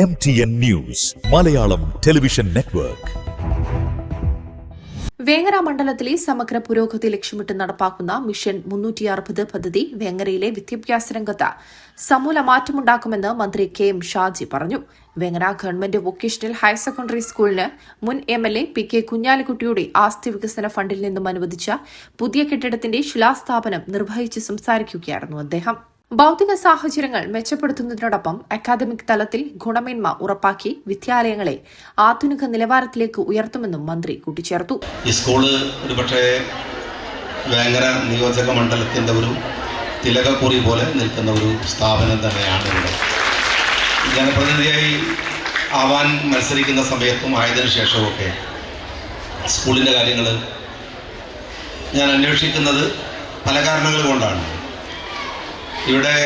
MTN News, Malayalam Television Network. Vengara മണ്ഡലത്തിലെ സമഗ്ര പുരോഗതി ലക്ഷ്യമിട്ട് നടപ്പാക്കുന്ന മിഷൻ 360 പദ്ധതി വേങ്ങരയിലെ വിദ്യാഭ്യാസ രംഗത്ത് സമൂല മാറ്റമുണ്ടാക്കുമെന്ന് മന്ത്രി കെ.എം. ഷാജി പറഞ്ഞു. Vengara government vocational higher secondary സ്കൂളിന് മുൻ MLA പി.കെ. കുഞ്ഞാലിക്കുട്ടിയുടെ ആസ്തി വികസന ഫണ്ടിൽ നിന്നും അനുവദിച്ച പുതിയ കെട്ടിടത്തിന്റെ ശിലാസ്ഥാപനം നിർവഹിച്ച് സംസാരിക്കുകയായിരുന്നു അദ്ദേഹം. ഭൌതിക സാഹചര്യങ്ങൾ മെച്ചപ്പെടുത്തുന്നതിനോടൊപ്പം അക്കാദമിക് തലത്തിൽ ഗുണമേന്മ ഉറപ്പാക്കി വിദ്യാലയങ്ങളെ ആധുനിക നിലവാരത്തിലേക്ക് ഉയർത്തുമെന്നും മന്ത്രി കൂട്ടിച്ചേർത്തു. ഈ സ്കൂള് ഒരുപക്ഷെ വേങ്ങര നിയോജക മണ്ഡലത്തിന്റെ ഒരു തിലകക്കുറി പോലെ നിൽക്കുന്ന ഒരു സ്ഥാപനം തന്നെയാണ് ഇവിടെ. ജനപ്രതിനിധിയായി ആവാൻ മത്സരിക്കുന്ന സമയത്തും ആയതിനു ശേഷമൊക്കെ സ്കൂളിൻ്റെ കാര്യങ്ങൾ ഞാൻ അന്വേഷിക്കുന്നത് പല കാരണങ്ങൾ കൊണ്ടാണ്. ഇവിടെ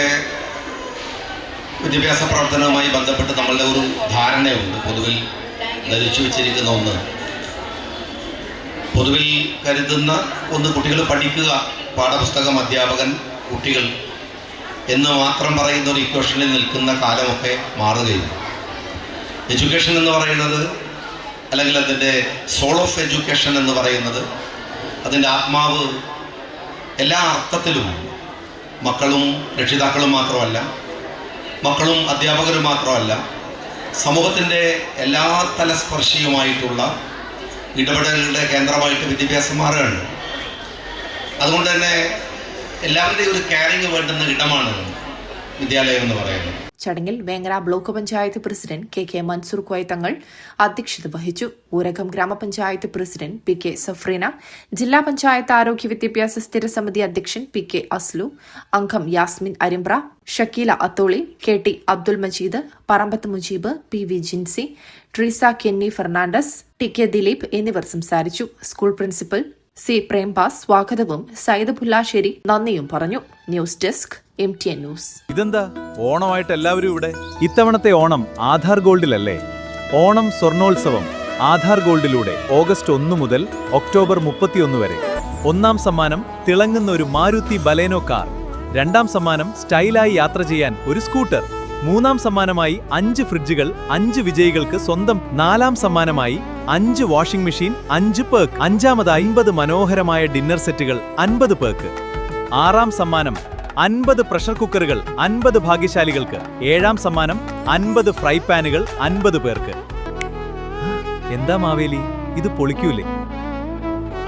വിദ്യാഭ്യാസ പ്രവർത്തനവുമായി ബന്ധപ്പെട്ട് നമ്മളുടെ ഒരു ധാരണയുണ്ട്. പൊതുവിൽ ധരിച്ചു വെച്ചിരിക്കുന്ന ഒന്ന്, പൊതുവിൽ കരുതുന്ന ഒന്ന്, കുട്ടികൾ പഠിക്കുക, പാഠപുസ്തകം, അധ്യാപകൻ, കുട്ടികൾ എന്ന് മാത്രം പറയുന്ന ഒരു ഇക്വേഷനിൽ നിൽക്കുന്ന കാലമൊക്കെ മാറുകയും എഡ്യൂക്കേഷൻ എന്ന് പറയുന്നത്, അല്ലെങ്കിൽ അതിൻ്റെ സോൾ ഓഫ് എഡ്യൂക്കേഷൻ എന്ന് പറയുന്നത്, അതിൻ്റെ ആത്മാവ് എല്ലാ അർത്ഥത്തിലും മക്കളും രക്ഷിതാക്കളും മാത്രമല്ല, മക്കളും അധ്യാപകരും മാത്രമല്ല, സമൂഹത്തിൻ്റെ എല്ലാ തലസ്പർശിയുമായിട്ടുള്ള ഇടപെടലുകളുടെ കേന്ദ്രമായിട്ട് വിദ്യാഭ്യാസം മാറുകയാണ്. അതുകൊണ്ട് തന്നെ എല്ലാവരുടെയും ഒരു കെയറിങ് വേണ്ടുന്ന ഇടമാണ് വിദ്യാലയം എന്ന് പറയുന്നത്. ചടങ്ങിൽ Vengara block panchayat president K. Mansoor Koya Thangal അധ്യക്ഷത വഹിച്ചു. ഊരകം ഗ്രാമപഞ്ചായത്ത് പ്രസിഡന്റ് പി.കെ. സഫ്രീന, ജില്ലാ പഞ്ചായത്ത് ആരോഗ്യ വിദ്യാഭ്യാസ സ്ഥിരസമിതി അധ്യക്ഷൻ പി.കെ. അസ്ലു, അംഗം Yasmin Arimbra, Shakeela Atholi, KT. Abdul Majeed, Parambath Mujeeb, PV. Jinsi, Treesa Kenny Fernandez, TK. Dileep എന്നിവർ സംസാരിച്ചു. School principal C. പ്രേംപാസ് സ്വാഗതവും സയ്യിദ് പുല്ലാശ്ശേരി നന്ദിയും പറഞ്ഞു. News desk MTN news. ഇതെന്താ ഓണമായിട്ട് എല്ലാവരും ഇവിടെ? ഇത്തവണത്തെ ഓണം ആധാർ ഗോൾഡിലല്ലേ? ഓണം സ്വർണോത്സവം ആധാർ ഗോൾഡിലൂടെ ഓഗസ്റ്റ് 1 മുതൽ ഒക്ടോബർ 31 വരെ. ഒന്നാം സമ്മാനം തിളങ്ങുന്ന ഒരു മാരുതി ബലേനോ കാർ. രണ്ടാം സമ്മാനം സ്റ്റൈലായി യാത്ര ചെയ്യാൻ ഒരു സ്കൂട്ടർ. മൂന്നാം സമ്മാനമായി 5 ഫ്രിഡ്ജുകൾ 5 വിജയികൾക്ക് സ്വന്തം. നാലാം സമ്മാനമായി 5 വാഷിംഗ് മെഷീൻ 5 പേർക്ക്. അഞ്ചാമതായി 50 മനോഹരമായ ഡിന്നർ സെറ്റുകൾ 50 പേർക്ക്. ആറാം സമ്മാനം 50 പ്രഷർ കുക്കറുകൾ 50 ഭാഗ്യശാലികൾക്ക്. ഏഴാം സമ്മാനം 50 ഫ്രൈ പാനുകൾ 50 പേർക്ക്. എന്താ മാവേലി, ഇത് പൊളിക്കൂലേ?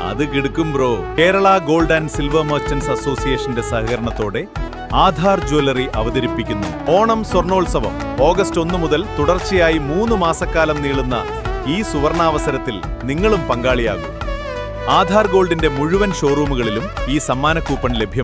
അത് കിടക്കും bro. Kerala gold and silver merchants അസോസിയേഷന്റെ സഹകരണത്തോടെ ആധാർ ജ്വല്ലറി അവതരിപ്പിക്കുന്നു ഓണം സ്വർണോത്സവം. ഓഗസ്റ്റ് 1 മുതൽ തുടർച്ചയായി 3 മാസക്കാലം നീളുന്ന ഈ സുവർണാവസരത്തിൽ നിങ്ങളും പങ്കാളിയാകും. ആധാർ ഗോൾഡിന്റെ മുഴുവൻ ഷോറൂമുകളിലും ഈ സമ്മാന കൂപ്പൺ ലഭ്യം.